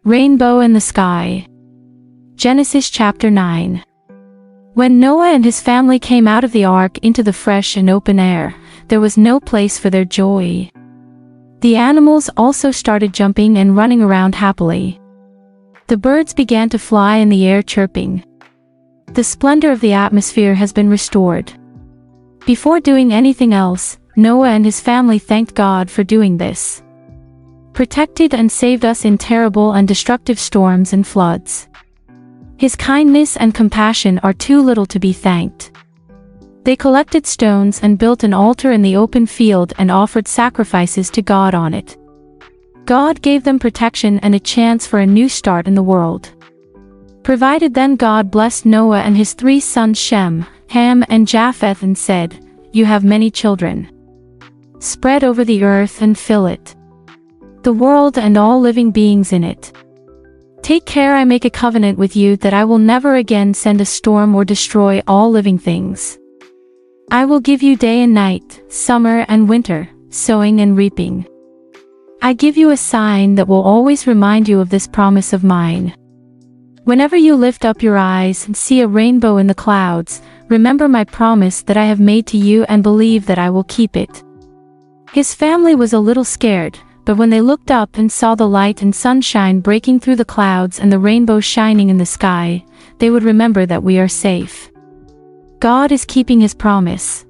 Rainbow in the sky. Genesis chapter 9. When Noah and his family came out of the ark into the fresh and open air, there was no place for their joy. The animals also started jumping and running around happily. The birds began to fly in the air chirping. The splendor of the atmosphere has been restored. Before doing anything else, Noah and his family thanked God for doing this. Protected and saved us in terrible and destructive storms and floods. His kindness and compassion are too little to be thanked. They collected stones and built an altar in the open field and offered sacrifices to God on it. God gave them protection and a chance for a new start in the world. Provided then God blessed Noah and his 3 sons Shem, Ham and Japheth and said, "You have many children. Spread over the earth and fill it. The world and all living beings in it. Take care, I make a covenant with you that I will never again send a storm or destroy all living things. I will give you day and night, summer and winter, sowing and reaping. I give you a sign that will always remind you of this promise of mine. Whenever you lift up your eyes and see a rainbow in the clouds, remember my promise that I have made to you and believe that I will keep it." His family was a little scared, but when they looked up and saw the light and sunshine breaking through the clouds and the rainbow shining in the sky, they would remember that we are safe. God is keeping his promise.